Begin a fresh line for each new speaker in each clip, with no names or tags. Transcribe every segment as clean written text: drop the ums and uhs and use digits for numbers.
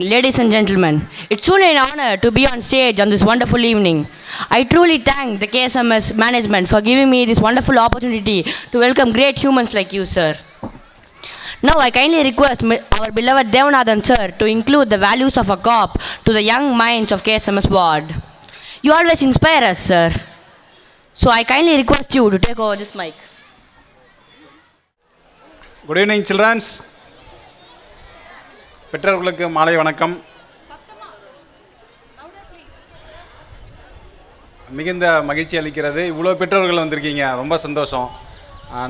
Ladies and gentlemen, it's truly an honor to be on stage on this wonderful evening. I truly thank the KSMS management for giving me this wonderful opportunity to welcome great humans like you, sir. Now I kindly request our beloved Devanathan sir to include the values of a cop to the young minds of KSMS board. You always inspire us, sir. So I kindly request you to take over this mic.
Good evening, children. பெற்றோர்களுக்கு மாலை வணக்கம். மிகுந்த மகிழ்ச்சி அளிக்கிறது. இவ்வளோ பெற்றோர்கள் வந்திருக்கீங்க, ரொம்ப சந்தோஷம்.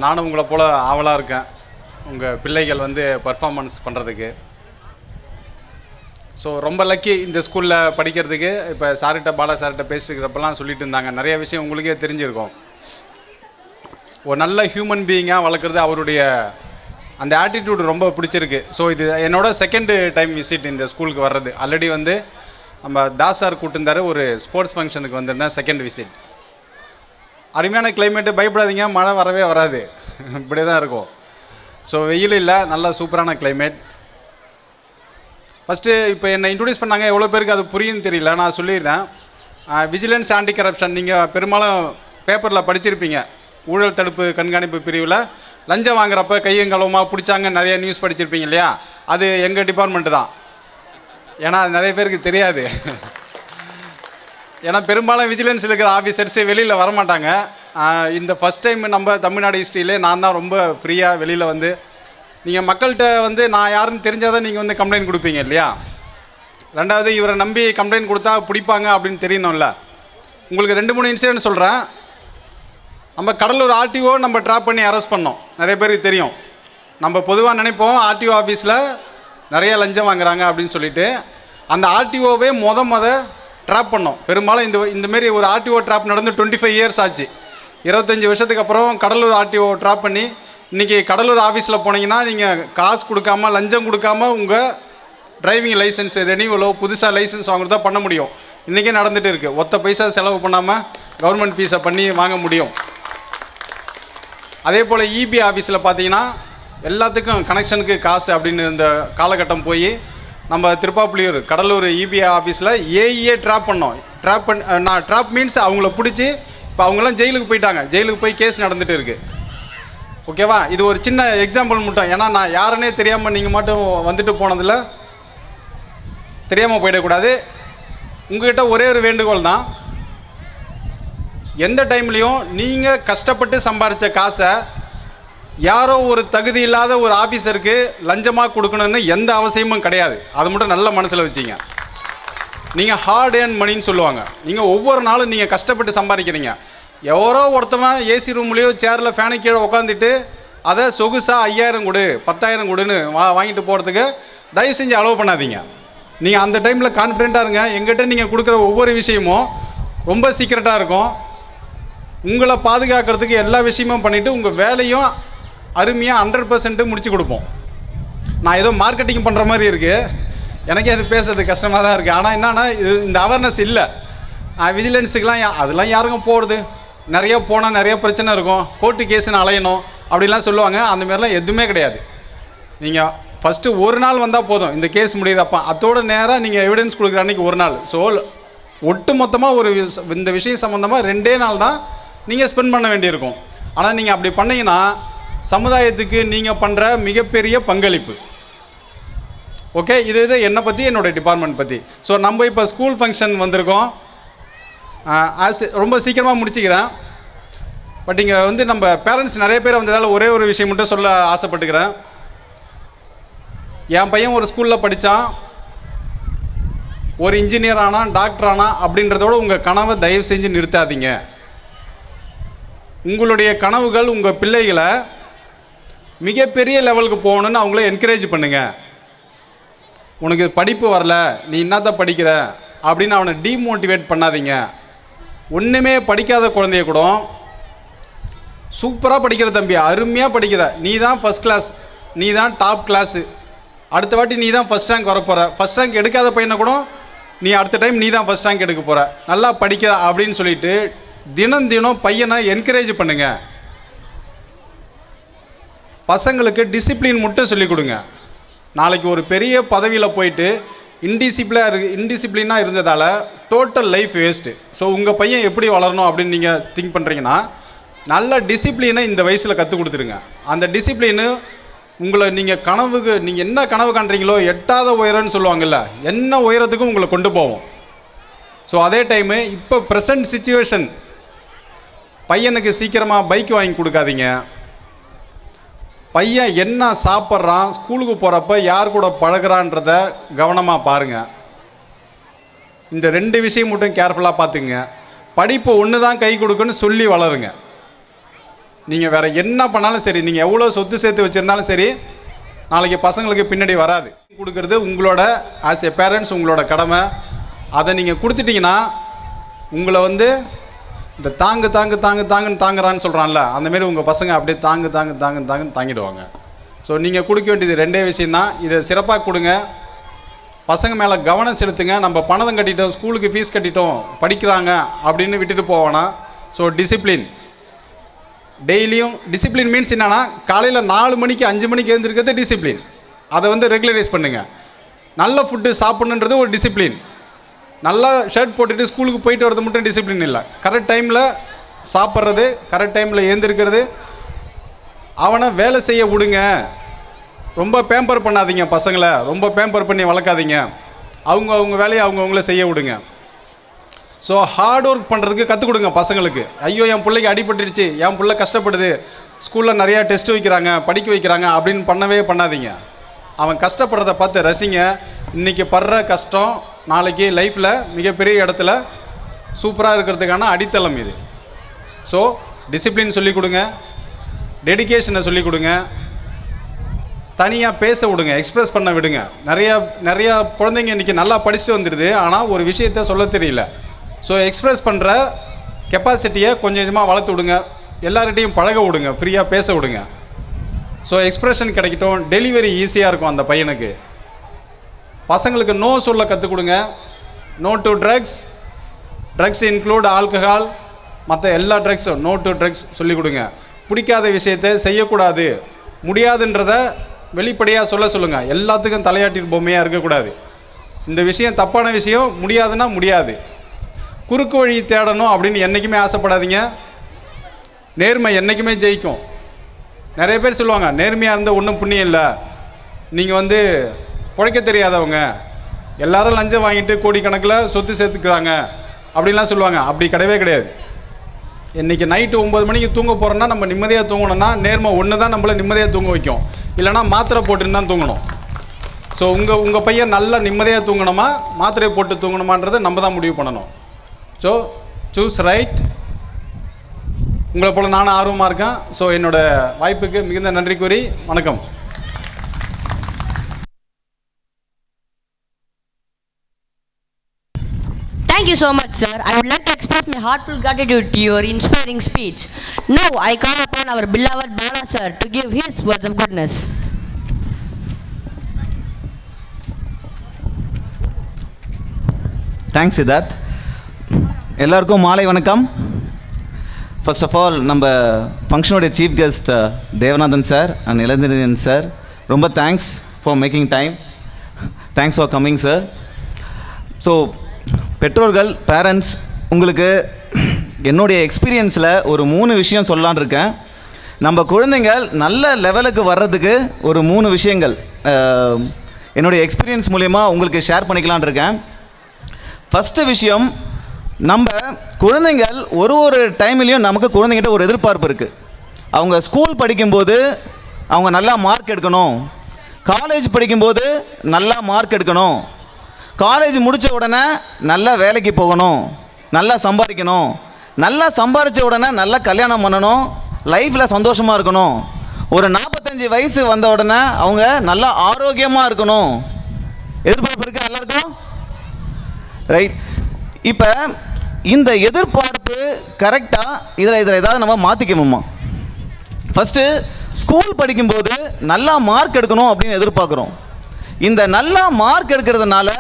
நானும் உங்களை போல் ஆவலாக இருக்கேன் உங்கள் பிள்ளைகள் பர்ஃபார்மன்ஸ் பண்ணுறதுக்கு. ஸோ ரொம்ப லக்கி இந்த ஸ்கூலில் படிக்கிறதுக்கு. இப்போ சார்கிட்ட பாலா சார்கிட்ட பேசிக்கிறப்பெல்லாம் சொல்லிட்டு இருந்தாங்க, நிறைய விஷயம் உங்களுக்கே தெரிஞ்சிருக்கும். ஒரு நல்ல ஹியூமன் பீயிங்காக வளர்க்குறது அவருடைய அந்த ஆட்டிடியூட் ரொம்ப பிடிச்சிருக்கு. ஸோ இது என்னோட செகண்ட் டைம் விசிட் இந்த ஸ்கூலுக்கு வர்றது. ஆல்ரெடி நம்ம தாஸ் சார் கூட்டிருந்தார், ஒரு ஸ்போர்ட்ஸ் ஃபங்க்ஷனுக்கு வந்திருந்தேன், செகண்ட் விசிட். அருமையான கிளைமேட்டு, பயப்படாதீங்க, மழை வரவே வராது, இப்படி தான் இருக்கும். ஸோ வெயில் இல்லை, நல்ல சூப்பரான கிளைமேட். ஃபஸ்ட்டு இப்போ என்னை இன்ட்ரடியூஸ் பண்ணாங்க, எவ்வளோ பேருக்கு அது புரியுன்னு தெரியல, நான் சொல்லிடுறேன். விஜிலன்ஸ் ஆன்டி கரப்ஷன், நீங்கள் பெரும்பாலும் பேப்பரில் படிச்சிருப்பீங்க. ஊழல் தடுப்பு கண்காணிப்பு பிரிவில் லஞ்சம் வாங்குறப்ப கையங்களவுமா பிடிச்சாங்க, நிறைய நியூஸ் படிச்சிருப்பீங்க இல்லையா? அது எங்கள் டிபார்ட்மெண்ட்டு தான். ஏன்னா அது நிறைய பேருக்கு தெரியாது. ஏன்னா பெரும்பாலும் விஜிலன்ஸில் இருக்கிற ஆஃபீஸர்ஸே வெளியில் வரமாட்டாங்க. இந்த ஃபஸ்ட் டைம் நம்ம தமிழ்நாடு ஹிஸ்ட்ரியிலே நான் தான் ரொம்ப ஃப்ரீயாக வெளியில் நீங்கள் மக்கள்கிட்ட நான் யாருன்னு தெரிஞ்சால் தான் நீங்கள் கம்ப்ளைண்ட் கொடுப்பீங்க இல்லையா? ரெண்டாவது, இவரை நம்பி கம்ப்ளைண்ட் கொடுத்தா பிடிப்பாங்க அப்படின்னு தெரியணும்ல. உங்களுக்கு 2-3 இன்சிடென்ட் சொல்கிறேன். நம்ம கடலூர் ஆர்டிஓ நம்ம ட்ராப் பண்ணி அரெஸ்ட் பண்ணோம், நிறைய பேருக்கு தெரியும். நம்ம பொதுவாக நினைப்போம் ஆர்டிஓ ஆஃபீஸில் நிறைய லஞ்சம் வாங்குறாங்க அப்படின்னு சொல்லிட்டு. அந்த ஆர்டிஓவே ட்ராப் பண்ணோம். பெரும்பாலும் இந்தமாரி ஒரு ஆர்டிஓ ட்ராப் நடந்து 25 இயர்ஸ் ஆச்சு. 25 வருஷத்துக்கு அப்புறம் கடலூர் ஆர்டிஓ ட்ராப் பண்ணி இன்றைக்கி கடலூர் ஆஃபீஸில் போனீங்கன்னா நீங்கள் காசு கொடுக்காமல், லஞ்சம் கொடுக்காமல் உங்கள் டிரைவிங் லைசன்ஸ் ரெனியூவலோ புதுசாக லைசன்ஸ் வாங்குறதோ பண்ண முடியும். இன்றைக்கே நடந்துகிட்டு இருக்குது. ஒத்த பைசா செலவு பண்ணாமல் கவர்மெண்ட் ஃபீஸை பண்ணி வாங்க முடியும். அதே போல் இபி ஆஃபீஸில் பார்த்தீங்கன்னா எல்லாத்துக்கும் கனெக்ஷனுக்கு காசு அப்படின்னு இந்த காலகட்டம் போய் நம்ம திருப்பாப்புலியூர் கடலூர் இபி ஆஃபீஸில் ஏஇஏ ட்ராப் பண்ணோம். ட்ராப் மீன்ஸ் அவங்கள பிடிச்சி இப்போ அவங்களாம் ஜெயிலுக்கு போயிட்டாங்க. ஜெயிலுக்கு போய் கேஸ் நடந்துகிட்டு இருக்குது. ஓகேவா? இது ஒரு சின்ன எக்ஸாம்பிள் மட்டும். ஏன்னா நான் யாருன்னே தெரியாமல் நீங்கள் மட்டும் வந்துட்டு போனதில் தெரியாமல் போயிடக்கூடாது. உங்கள்கிட்ட ஒரே ஒரு வேண்டுகோள் தான், எந்த டைம்லேயும் நீங்கள் கஷ்டப்பட்டு சம்பாதிச்ச காசை யாரோ ஒரு தகுதி இல்லாத ஒரு ஆஃபீஸருக்கு லஞ்சமாக கொடுக்கணுன்னு எந்த அவசியமும் கிடையாது. அதை மட்டும் நல்ல மனசில் வச்சிங்க. நீங்கள் ஹார்ட் ஏர்ன் மணின்னு சொல்லுவாங்க. நீங்கள் ஒவ்வொரு நாளும் நீங்கள் கஷ்டப்பட்டு சம்பாதிக்கிறீங்க. எவரோ ஒருத்தவன் ஏசி ரூம்லேயோ சேரில் ஃபேனு கீழே உட்காந்துட்டு அதை சொகுசாக 5000 கொடு 10,000 கொடுன்னு வாங்கிட்டு போகிறதுக்கு தயவு செஞ்சு அலோவ் பண்ணாதீங்க. நீங்கள் அந்த டைமில் கான்ஃபிடென்ட்டாக இருங்க. எங்கிட்ட நீங்கள் கொடுக்குற ஒவ்வொரு விஷயமும் ரொம்ப சீக்ரெட்டாக இருக்கும். உங்களை பாதுகாக்கிறதுக்கு எல்லா விஷயமும் பண்ணிவிட்டு உங்கள் வேலையும் அருமையாக 100% முடிச்சு கொடுப்போம். நான் ஏதோ மார்க்கெட்டிங் பண்ணுற மாதிரி இருக்குது, எனக்கே அது பேசுறது கஷ்டமாக தான் இருக்குது. ஆனால் என்னென்னா இந்த அவேர்னஸ் இல்லை. விஜிலன்ஸுக்கெலாம் அதெல்லாம் யாருங்க போகிறது, நிறைய போனால் நிறைய பிரச்சனை இருக்கும், கோர்ட்டு கேஸுன்னு அலையணும் அப்படிலாம் சொல்லுவாங்க. அந்த மாதிரிலாம் எதுவுமே கிடையாது. நீங்கள் ஃபஸ்ட்டு ஒரு நாள் வந்தால் போதும், இந்த கேஸ் முடியுதப்பா, அதோட நேராக நீங்கள் எவிடன்ஸ் கொடுக்குற அன்றைக்கி ஒரு நாள். ஸோ ஒட்டு மொத்தமாக இந்த விஷயம் சம்மந்தமாக 2 நாள் தான் நீங்கள் ஸ்பெண்ட் பண்ண வேண்டியிருக்கும். ஆனால் நீங்கள் அப்படி பண்ணிங்கன்னா சமுதாயத்துக்கு நீங்கள் பண்ணுற மிகப்பெரிய பங்களிப்பு. ஓகே, இது என்னை பற்றி, என்னோடய டிபார்ட்மெண்ட் பற்றி. ஸோ நம்ம இப்போ ஸ்கூல் ஃபங்க்ஷன் வந்திருக்கோம். ரொம்ப சீக்கிரமாக முடிச்சுக்கிறேன். பட் இங்கே நம்ம பேரண்ட்ஸ் நிறைய பேர் வந்ததால் ஒரே ஒரு விஷயம் மட்டும் சொல்ல ஆசைப்பட்டுக்கிறேன். என் பையன் ஒரு ஸ்கூலில் படித்தான், ஒரு இன்ஜினியர் ஆனால், டாக்டர் ஆனால் அப்படின்றதோட உங்கள் கனவை தயவு செஞ்சு நிறுத்தாதீங்க. உங்களுடைய கனவுகள், உங்கள் பிள்ளைகளை மிகப்பெரிய லெவலுக்கு போகணுன்னு அவங்கள என்கரேஜ் பண்ணுங்கள். உனக்கு படிப்பு வரல, நீ என்னத்த படிக்கிற அப்படின்னு அவனை டீமோட்டிவேட் பண்ணாதீங்க. ஒன்றுமே படிக்காத குழந்தைய கூட சூப்பராக படிக்கிற தம்பி, அருமையாக படிக்கிற, நீ தான் ஃபஸ்ட் கிளாஸ், நீ தான் டாப் கிளாஸு, அடுத்த வாட்டி நீ தான் ஃபஸ்ட் ரேங்க் வரப்போகிற, ஃபஸ்ட் ரேங்க் எடுக்காத பையனை கூட நீ அடுத்த டைம் நீ தான் ஃபஸ்ட் ரேங்க் எடுக்க போகிற, நல்லா படிக்கிற அப்படின்னு சொல்லிட்டு தினம் பையனை என்கரேஜ் பண்ணுங்கள். பசங்களுக்கு டிசிப்ளின் மட்டும் சொல்லிக் கொடுங்க. நாளைக்கு ஒரு பெரிய பதவியில் போயிட்டு இன்டிசிப்ளினாக இருந்ததால் டோட்டல் லைஃப் வேஸ்ட்டு. ஸோ உங்கள் பையன் எப்படி வளரணும் அப்படின்னு நீங்கள் திங்க் பண்ணுறீங்கன்னா, நல்ல டிசிப்ளினை இந்த வயசில் கற்றுக் கொடுத்துருங்க. அந்த டிசிப்ளினு உங்களை நீங்கள் என்ன கனவு காண்றீங்களோ எட்டாத உயரம்னு சொல்லுவாங்கள்ல, என்ன உயரத்துக்கும் உங்களை கொண்டு போவோம். ஸோ அதே டைமு இப்போ ப்ரெசன்ட் சிச்சுவேஷன், பையனுக்கு சீக்கிரமாக பைக் வாங்கி கொடுக்காதீங்க. பையன் என்ன சாப்பிட்றான், ஸ்கூலுக்கு போகிறப்ப யார் கூட பழகிறான்றத கவனமாக பாருங்கள். இந்த 2 விஷயம் மட்டும் கேர்ஃபுல்லாக பார்த்துங்க. படிப்பு ஒன்று தான் கை கொடுக்குன்னு சொல்லி வளருங்க. நீங்கள் வேறு என்ன பண்ணாலும் சரி, நீங்கள் எவ்வளோ சொத்து சேர்த்து வச்சுருந்தாலும் சரி, நாளைக்கு பசங்களுக்கு பின்னாடி வராது. கொடுக்கறது உங்களோட ஆஸ் எ பேரண்ட்ஸ் உங்களோட கடமை. அதை நீங்கள் கொடுத்துட்டிங்கன்னா உங்களை இந்த தாங்குன்னு தாங்குறான்னு சொல்கிறான்ல, அந்தமாரி உங்கள் பசங்க அப்படியே தாங்குன்னு தாங்கிடுவாங்க. ஸோ நீங்கள் கொடுக்க வேண்டியது 2 விஷயந்தான். இதை சிறப்பாக கொடுங்க. பசங்க மேலே கவனம் செலுத்துங்க. நம்ம பணம் கட்டிட்டோம், ஸ்கூலுக்கு ஃபீஸ் கட்டிட்டோம், படிக்கிறாங்க அப்படின்னு விட்டுட்டு போவோன்னா. ஸோ டிசிப்ளின், டெய்லியும் டிசிப்ளின் மீன்ஸ் என்னென்னா, காலையில் 4 மணிக்கு 5 மணிக்கு எழுந்திருக்கிறது டிசிப்ளின். அதை ரெகுலரைஸ் பண்ணுங்கள். நல்ல ஃபுட்டு சாப்பிட்ணுன்றது ஒரு டிசிப்ளின். நல்லா ஷர்ட் போட்டுட்டு ஸ்கூலுக்கு போயிட்டு வரது மட்டும் டிசிப்ளின் இல்லை. கரெக்ட் டைமில் சாப்பிட்றது, கரெக்ட் டைமில் எழுந்திருக்கிறது. அவனை வேலை செய்ய விடுங்க. ரொம்ப பேம்பர் பண்ணாதீங்க பசங்களை, ரொம்ப பேம்பர் பண்ணி வளர்க்காதீங்க. அவங்க வேலையை அவங்கள செய்ய விடுங்க. ஸோ ஹார்ட் ஒர்க் பண்ணுறதுக்கு கற்றுக் கொடுங்க பசங்களுக்கு. ஐயோ என் பிள்ளைக்கு அடிபட்டுடுச்சு, என் பிள்ளை கஷ்டப்படுது, ஸ்கூலில் நிறையா டெஸ்ட்டு வைக்கிறாங்க, படிக்க வைக்கிறாங்க அப்படின்னு பண்ணாதீங்க. அவன் கஷ்டப்படுறத பார்த்து ரசிங்க. இன்றைக்கி படுற கஷ்டம் நாளைக்கு லைஃப்பில் மிகப்பெரிய இடத்துல சூப்பராக இருக்கிறதுக்கான அடித்தளம் இது. ஸோ டிசிப்ளின் சொல்லிக் கொடுங்க, டெடிகேஷனை சொல்லிக் கொடுங்க, தனியாக பேச விடுங்க, எக்ஸ்ப்ரெஸ் பண்ண விடுங்க. நிறையா குழந்தைங்க இன்றைக்கி நல்லா படிச்சுட்டு வந்துடுது, ஆனால் ஒரு விஷயத்த சொல்ல தெரியல. ஸோ எக்ஸ்ப்ரெஸ் பண்ணுற கெப்பாசிட்டியை கொஞ்சம் கொஞ்சமாக வளர்த்து விடுங்க. எல்லார்கிட்டையும் பழக விடுங்க, ஃப்ரீயாக பேச விடுங்க. ஸோ எக்ஸ்ப்ரெஷன் கிடைக்கட்டும், டெலிவரி ஈஸியாக இருக்கும் அந்த பையனுக்கு. பசங்களுக்கு நோ சொல்ல கற்றுக் கொடுங்க. No to drugs include alcohol, மற்ற எல்லா ட்ரக்ஸும் நோ டு ட்ரக்ஸ் சொல்லிக் கொடுங்க. பிடிக்காத விஷயத்தை செய்யக்கூடாது, முடியாதுன்றத வெளிப்படையாக சொல்லுங்கள். எல்லாத்துக்கும் தலையாட்டின் பொம்மையாக இருக்கக்கூடாது. இந்த விஷயம் தப்பான விஷயம், முடியாதுன்னா முடியாது. குறுக்கு வழி தேடணும் அப்படின்னு என்றைக்குமே ஆசைப்படாதீங்க. நேர்மை என்றைக்குமே ஜெயிக்கும். நிறைய பேர் சொல்லுவாங்க, நேர்மையாக இருந்தால் ஒன்றும் புண்ணியம் இல்லை, நீங்கள் பிழைக்க தெரியாதவங்க, எல்லாரும் லஞ்சம் வாங்கிட்டு கோடிக்கணக்கில் சொத்து சேர்த்துக்கிறாங்க அப்படின்லாம் சொல்லுவாங்க. அப்படி கிடையாது. இன்றைக்கி நைட்டு 9 மணிக்கு தூங்க போகிறோன்னா நம்ம நிம்மதியாக தூங்கணும்னா நேர்மை ஒன்று தான் நம்மளை நிம்மதியாக தூங்க வைக்கும். இல்லைனா மாத்திரை போட்டுன்னு தான் தூங்கணும். ஸோ உங்கள் பையன் நல்லா நிம்மதியாக தூங்கணுமா மாத்திரையை போட்டு தூங்கணுமான்றதை நம்ம தான் முடிவு பண்ணணும். So choose right. உங்களை போல் நானும் ஆர்வமாக இருக்கேன். ஸோ என்னோடய வாய்ப்புக்கு மிகுந்த நன்றி கூறி வணக்கம்.
Thank you so much, sir. I would like to express my heartfelt gratitude to your inspiring speech. Now, I call upon our beloved Bala sir to give his words of goodness.
Thanks, Siddharth. எல்லாருக்கும் மாலை வணக்கம். First of all நம்ம ஃபங்க்ஷனோடைய chief guest Devanathan sir and Ilanthiran sir, ரொம்ப thanks for making time. Thanks for coming sir. So பெற்றோர்கள், parents, உங்களுக்கு என்னுடைய எக்ஸ்பீரியன்ஸில் ஒரு 3 விஷயம் சொல்லலான்னு இருக்கேன். நம்ம குழந்தைங்கள் நல்ல லெவலுக்கு வர்றதுக்கு ஒரு 3 விஷயங்கள் என்னுடைய எக்ஸ்பீரியன்ஸ் மூலமா உங்களுக்கு ஷேர் பண்ணிக்கலான் இருக்கேன். ஃபஸ்ட்டு விஷயம், நம்ம குழந்தைங்கள் ஒரு டைம்லேயும் நமக்கு குழந்தைங்கிட்ட ஒரு எதிர்பார்ப்பு இருக்குது. அவங்க ஸ்கூல் படிக்கும்போது அவங்க நல்லா மார்க் எடுக்கணும், காலேஜ் படிக்கும்போது நல்லா மார்க் எடுக்கணும், காலேஜ் முடித்த உடனே நல்லா வேலைக்கு போகணும், நல்லா சம்பாதிக்கணும், நல்லா சம்பாதிச்ச உடனே நல்லா கல்யாணம் பண்ணணும், லைஃப்பில் சந்தோஷமாக இருக்கணும், ஒரு 45 வயசு வந்த உடனே அவங்க நல்லா ஆரோக்கியமாக இருக்கணும். எதிர்பார்ப்பு இருக்குது எல்லாருக்கும், ரைட்? இப்போ இந்த எதிர்பார்ப்பு கரெக்டாக இதில் ஏதாவது நம்ம மாற்றிக்கணுமா? ஃபஸ்ட்டு ஸ்கூல் படிக்கும்போது நல்லா மார்க் எடுக்கணும் அப்படின்னு எதிர்பார்க்குறோம். இந்த நல்லா மார்க் எடுக்கிறதுனால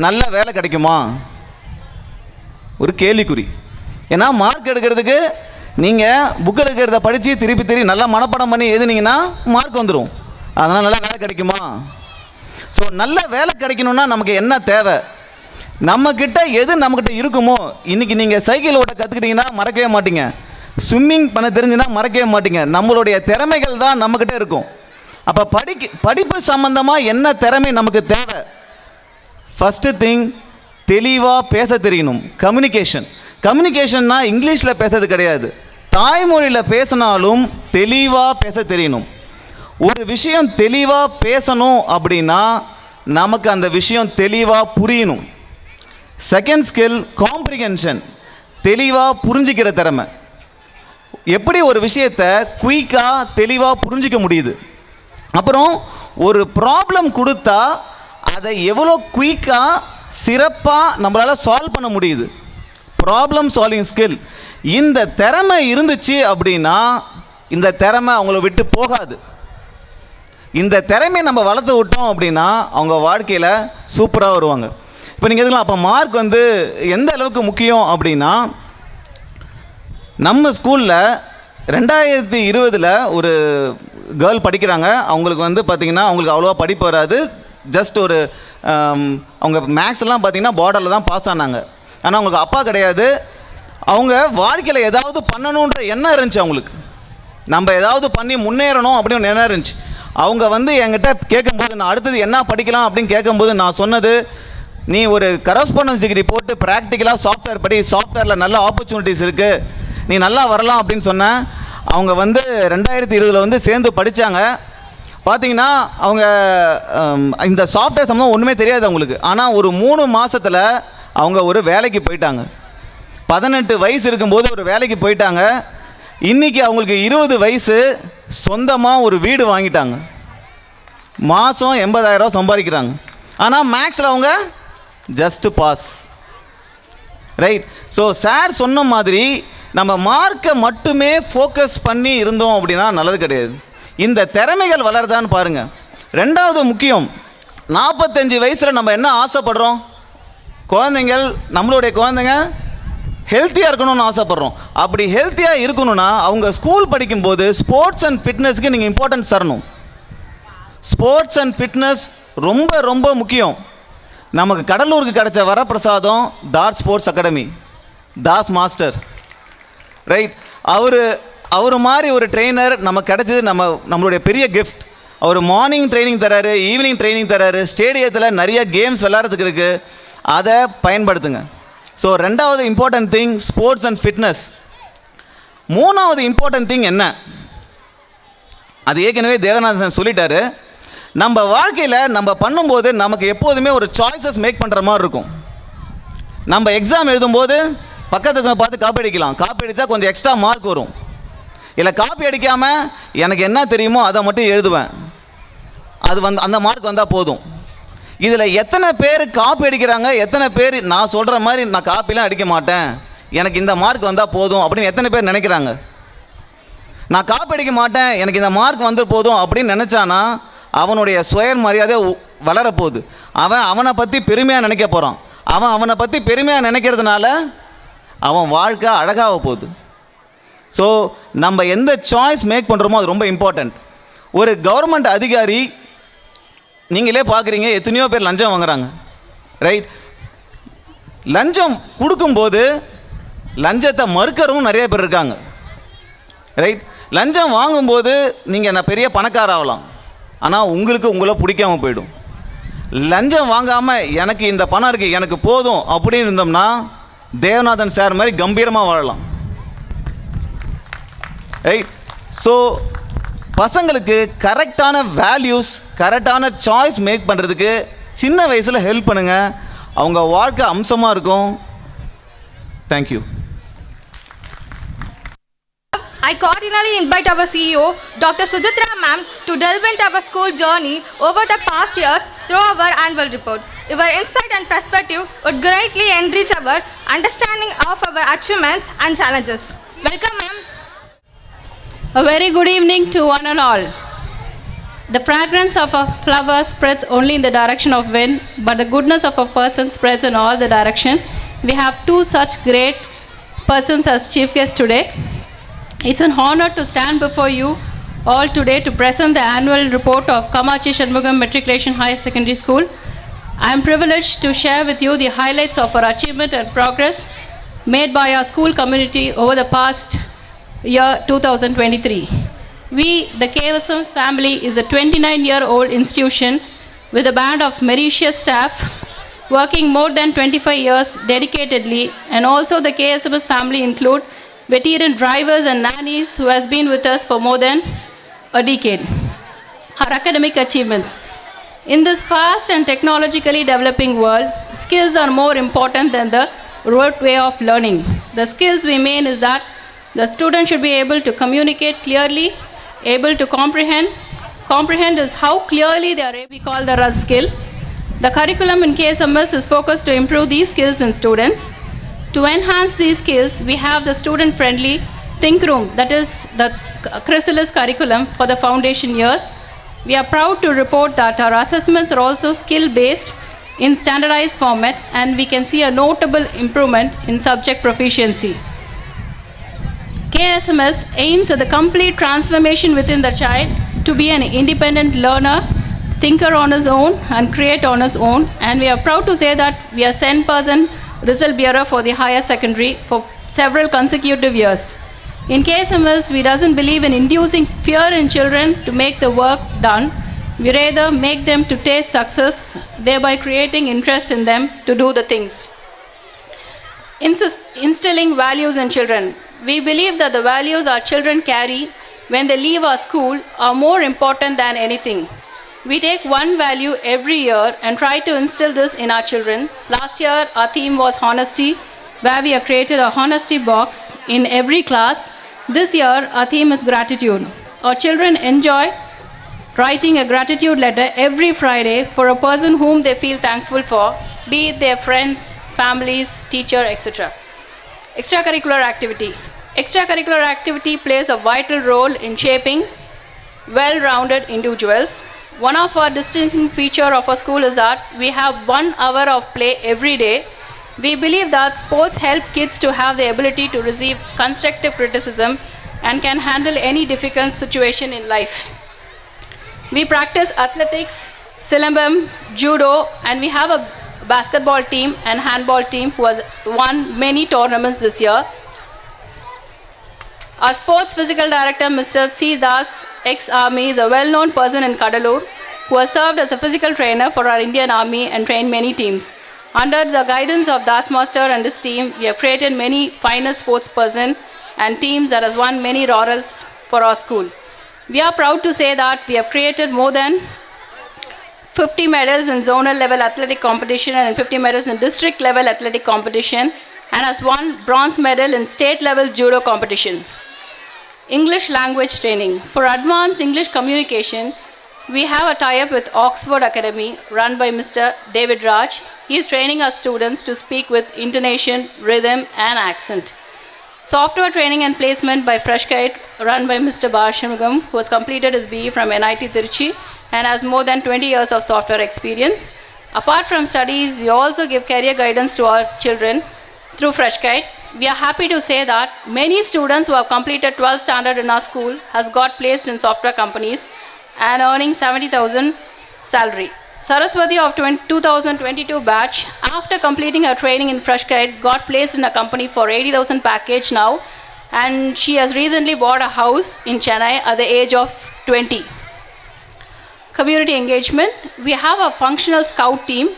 நல்ல வேலை கிடைக்குமா? ஒரு கேள்விக்குறி. ஏன்னா மார்க் எடுக்கிறதுக்கு நீங்கள் புக்கில் இருக்கிறத படித்து திருப்பி நல்லா மனப்பாடம் பண்ணி எழுதுனீங்கன்னா மார்க் வந்துடும். அதனால் நல்லா வேலை கிடைக்குமா? ஸோ நல்ல வேலை கிடைக்கணும்னா நமக்கு என்ன தேவை, நம்மக்கிட்ட எது நம்மக்கிட்ட இருக்குமோ. இன்றைக்கி நீங்கள் சைக்கிள் ஓட்ட கற்றுக்கிட்டிங்கன்னா மறக்கவே மாட்டீங்க, ஸ்விம்மிங் பண்ண தெரிஞ்சுன்னா மறக்கவே மாட்டீங்க. நம்மளுடைய திறமைகள் தான் நம்மக்கிட்ட இருக்கும். அப்போ படிப்பு சம்மந்தமாக என்ன திறமை நமக்கு தேவை? ஃபஸ்ட்டு திங், தெளிவாக பேச தெரியணும். கம்யூனிகேஷன்னா இங்கிலீஷில் பேசுறது கிடையாது, தாய்மொழியில் பேசினாலும் தெளிவாக பேச தெரியணும். ஒரு விஷயம் தெளிவாக பேசணும் அப்படின்னா நமக்கு அந்த விஷயம் தெளிவாக புரியணும். செகண்ட் ஸ்கில் காம்ப்ரிஹென்ஷன், தெளிவாக புரிஞ்சிக்கிற திறமை. எப்படி ஒரு விஷயத்தை குயிக்காக தெளிவாக புரிஞ்சிக்க முடியுது. அப்புறம் ஒரு ப்ராப்ளம் கொடுத்தா அதை எவ்வளோ குயிக்காக சிறப்பாக நம்மளால் சால்வ் பண்ண முடியுது, ப்ராப்ளம் சால்விங் ஸ்கில். இந்த திறமை இருந்துச்சு அப்படின்னா இந்த திறமை அவங்கள விட்டு போகாது. இந்த திறமையை நம்ம வளர்த்து விட்டோம் அப்படின்னா அவங்க வாழ்க்கையில் சூப்பராக வருவாங்க. இப்போ நீங்கள் எதுக்கலாம், அப்போ மார்க் வந்து எந்த அளவுக்கு முக்கியம் அப்படின்னா, நம்ம ஸ்கூலில் 2020 ஒரு கேர்ள் படிக்கிறாங்க. அவங்களுக்கு வந்து பார்த்திங்கன்னா அவங்களுக்கு அவ்வளோவா படிப்பு வராது, ஜஸ்ட் ஒரு அவங்க மேக்ஸ்லாம் பார்த்திங்கன்னா பார்டரில் தான் பாஸ் ஆனாங்க. ஆனால் அவங்களுக்கு அப்பா கிடையாது. அவங்க வாழ்க்கையில் ஏதாவது பண்ணணுன்ற எண்ணம் இருந்துச்சு அவங்களுக்கு, நம்ம ஏதாவது பண்ணி முன்னேறணும் அப்படின்னு எண்ணம் இருந்துச்சு. அவங்க வந்து என்கிட்ட கேட்கும்போது நான் அடுத்தது என்ன படிக்கலாம் அப்படின்னு கேட்கும்போது நான் சொன்னது, நீ ஒரு கரஸ்பாண்டன்ஸ் டிகிரி போட்டு ப்ராக்டிக்கலாக சாஃப்ட்வேர் படி, சாஃப்ட்வேரில் நல்ல ஆப்பர்ச்சுனிட்டிஸ் இருக்குது, நீ நல்லா வரலாம் அப்படின்னு சொன்னேன். அவங்க வந்து 2020 வந்து சேர்ந்து படித்தாங்க. பார்த்தீங்கன்னா அவங்க இந்த சாஃப்ட்வேர் சம்மந்தம் ஒன்றுமே தெரியாது அவங்களுக்கு. ஆனால் ஒரு 3 மாதத்தில் அவங்க ஒரு வேலைக்கு போயிட்டாங்க. 18 வயசு இருக்கும்போது ஒரு வேலைக்கு போயிட்டாங்க. இன்றைக்கி அவங்களுக்கு 20 வயசு, சொந்தமாக ஒரு வீடு வாங்கிட்டாங்க, மாதம் 80,000 சம்பாதிக்கிறாங்க. ஆனால் மேக்ஸில் அவங்க just pass. Right. So sir சொன்ன மாதிரி நம்ம மார்க்கை மட்டுமே ஃபோக்கஸ் பண்ணி இருந்தோம் அப்படின்னா நல்லது கிடையாது. இந்த திறமைகள் வளருதான்னு பாருங்கள். ரெண்டாவது முக்கியம், 45 வயசில் நம்ம என்ன ஆசைப்படுறோம்? குழந்தைங்கள், நம்மளுடைய குழந்தைங்க ஹெல்த்தியாக இருக்கணும்னு ஆசைப்பட்றோம். அப்படி ஹெல்த்தியாக இருக்கணும்னா அவங்க ஸ்கூல் படிக்கும்போது ஸ்போர்ட்ஸ் அண்ட் ஃபிட்னஸ்க்கு நீங்கள் இம்பார்ட்டன்ஸ் தரணும். ஸ்போர்ட்ஸ் அண்ட் ஃபிட்னஸ் ரொம்ப ரொம்ப முக்கியம். நமக்கு கடலூருக்கு கிடைச்ச வரப்பிரசாதம் that sports academy, Das master. Right. அவர் மாதிரி ஒரு ட்ரெயினர் நமக்கு கிடைச்சது நம்மளுடைய பெரிய கிஃப்ட். அவர் மார்னிங் ட்ரைனிங் தராரு, ஈவினிங் ட்ரைனிங் தராரு, ஸ்டேடியத்தில் நிறைய கேம்ஸ் விளையாடுறதுக்கு இருக்குது, அதை பயன்படுத்துங்க. ஸோ ரெண்டாவது important thing sports and fitness. மூணாவது இம்பார்ட்டன்ட் திங் என்ன? அது ஏற்கனவே தேவநாதன் சொல்லிட்டாரு. நம்ம வாழ்க்கையில் நம்ம பண்ணும்போது நமக்கு எப்போதுமே ஒரு சாய்ஸஸ் மேக் பண்ணுற மாதிரி இருக்கும். நம்ம எக்ஸாம் எழுதும்போது பக்கத்துக்கு பார்த்து காப்பி அடிக்கலாம், காப்பி அடித்தா கொஞ்சம் எக்ஸ்ட்ரா மார்க் வரும். இல்லை காப்பி அடிக்காமல் எனக்கு என்ன தெரியுமோ அதை மட்டும் எழுதுவேன், அது அந்த மார்க் வந்தால் போதும். இதில் எத்தனை பேர் காப்பி அடிக்கிறாங்க, எத்தனை பேர் நான் சொல்கிற மாதிரி நான் காப்பிலாம் அடிக்க மாட்டேன், எனக்கு இந்த மார்க் வந்தால் போதும் அப்படின்னு எத்தனை பேர் நினைக்கிறாங்க? நான் காப்பி அடிக்க மாட்டேன், எனக்கு இந்த மார்க் வந்து போதும் அப்படின்னு நினச்சானா அவனுடைய சுய மரியாதை வளரப்போகுது. அவனை பற்றி பெருமையாக நினைக்க போகிறான். அவனை பற்றி பெருமையாக நினைக்கிறதுனால அவன் வாழ்க்கை அழகாக போகுது. ஸோ நம்ம எந்த சாய்ஸ் மேக் பண்ணுறோமோ அது ரொம்ப இம்பார்ட்டண்ட். ஒரு கவர்மெண்ட் அதிகாரி நீங்களே பார்க்குறீங்க, எத்தனையோ பேர் லஞ்சம் வாங்குறாங்க. ரைட். லஞ்சம் கொடுக்கும்போது லஞ்சத்தை மறுக்கிறவங்க நிறைய பேர் இருக்காங்க. ரைட். லஞ்சம் வாங்கும்போது நீங்கள் நான் பெரிய பணக்கார ஆகலாம், ஆனால் உங்களை பிடிக்காமல் போயிடும். லஞ்சம் வாங்காமல் எனக்கு இந்த பணம் இருக்குது எனக்கு போதும் அப்படின்னு இருந்தோம்னா தேவநாதன் சார் மாதிரி கம்பீரமாக வாழலாம். ரைட். ஸோ பசங்களுக்கு கரெக்டான வேல்யூஸ், கரெக்டான சாய்ஸ் மேக் பண்ணுறதுக்கு சின்ன வயசில் ஹெல்ப் பண்ணுங்கள், அவங்க வாழ்க்கை அம்சமாக இருக்கும். Thank you.
I cordially invite our CEO, Dr. Sujitra ma'am, to delve into our school journey over the past years through our annual report. Your insight and perspective would greatly enrich our understanding of our achievements and challenges. Welcome, ma'am.
A very good evening to one and all. The fragrance of a flower spreads only in the direction of wind, but the goodness of a person spreads in all the direction. We have two such great persons as chief guests today. It's an honor to stand before you all today to present the annual report of Kamachi Shanmugam Matriculation Higher Secondary School. I am privileged to share with you the highlights of our achievement and progress made by our school community over the past year 2023. We, the KSM's family, is a 29-year-old institution with a band of meritorious staff working more than 25 years dedicatedly, and also the KSMS family include veteran drivers and nannies who has been with us for more than a decade. Our academic achievements. In this fast and technologically developing world, skills are more important than the rote way of learning. The skills we mean is that the student should be able to communicate clearly, able to comprehend. Comprehend is how clearly they are able to call the RUS skill. The curriculum in KSMS is focused to improve these skills in students. To enhance these skills, we have the student-friendly Think Room, that is the Chrysalis curriculum for the foundation years. We are proud to report that our assessments are also skill-based in standardized format, and we can see a notable improvement in subject proficiency. KSMS aims at the complete transformation within the child to be an independent learner, thinker on his own, and create on his own. And we are proud to say that we are 10% result bearer for the higher secondary for several consecutive years. In KSMS, we doesn't believe in inducing fear in children to make the work done. We rather make them to taste success, thereby creating interest in them to do the things. Instilling values in children. We believe that the values our children carry when they leave our school are more important than anything. We take one value every year and try to instill this in our children. Last year, our theme was honesty, where we have created a honesty box in every class. This year, our theme is gratitude. Our children enjoy writing a gratitude letter every Friday for a person whom they feel thankful for, be it their friends, families, teacher, etc. Extracurricular activity. Extracurricular activity plays a vital role in shaping well-rounded individuals. One of our distinguishing features of our school is that we have 1 hour of play every day. We believe that sports help kids to have the ability to receive constructive criticism and can handle any difficult situation in life. We practice athletics, silambam, judo, and we have a basketball team and handball team who has won many tournaments this year. Our sports physical director, Mr. C. Das, ex-army, is a well-known person in Kadalur who has served as a physical trainer for our Indian Army and trained many teams. Under the guidance of Das Master and his team, we have created many finest sports person and teams that has won many laurels for our school. We are proud to say that we have created more than 50 medals in zonal level athletic competition and 50 medals in district level athletic competition, and has won bronze medal in state level judo competition. English language training. For advanced English communication, we have a tie-up with Oxford Academy run by Mr. David Raj. He is training our students to speak with intonation, rhythm, and accent. Software training and placement by Freshkite run by Mr. Bhashamugam, who has completed his BE from NIT Tiruchi and has more than 20 years of software experience. Apart from studies, we also give career guidance to our children through Freshkite. We are happy to say that many students who have completed 12th standard in our school has got placed in software companies and earning 70,000 salary. Saraswati of 2022 batch, after completing her training in Freshkite, got placed in a company for 80,000 package now, and she has recently bought a house in Chennai at the age of 20. Community engagement. We have a functional scout team,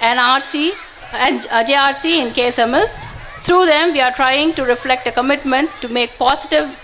an RC and a JRC in KSMS. Through them, we are trying to reflect a commitment to make positive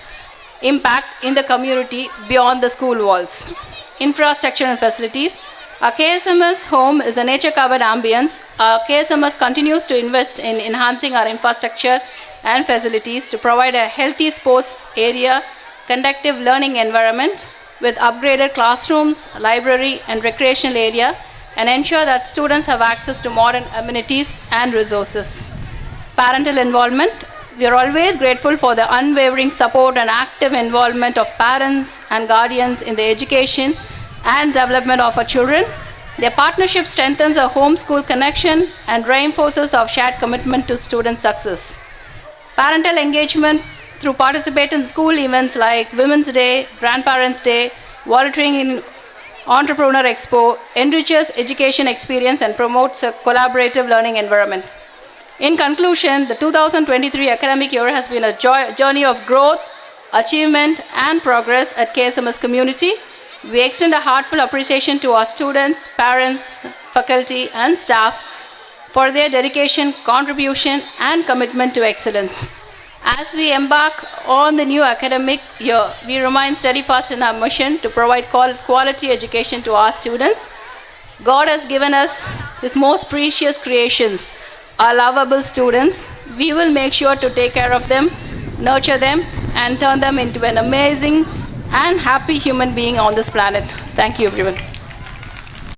impact in the community beyond the school walls. Infrastructure and facilities. Our KSMS home is a nature-covered ambience. Our KSMS continues to invest in enhancing our infrastructure and facilities to provide a healthy sports area, conducive learning environment with upgraded classrooms, library, and recreational area, and ensure that students have access to modern amenities and resources. Parental involvement. We are always grateful for the unwavering support and active involvement of parents and guardians in the education and development of our children. Their partnership strengthens a home-school connection and reinforces our shared commitment to student success. Parental engagement through participate in school events like Women's Day, Grandparents' Day, volunteering in Entrepreneur Expo, enriches education experience and promotes a collaborative learning environment. In conclusion, the 2023 academic year has been a journey of growth, achievement, and progress at KSMS community. We extend a heartfelt appreciation to our students, parents, faculty, and staff for their dedication, contribution, and commitment to excellence. As we embark on the new academic year, we remain steadfast in our mission to provide quality education to our students. God has given us His most precious creations, our lovable students. We will make sure to take care of them, nurture them, and turn them into an amazing and happy human being on this planet. Thank you, everyone.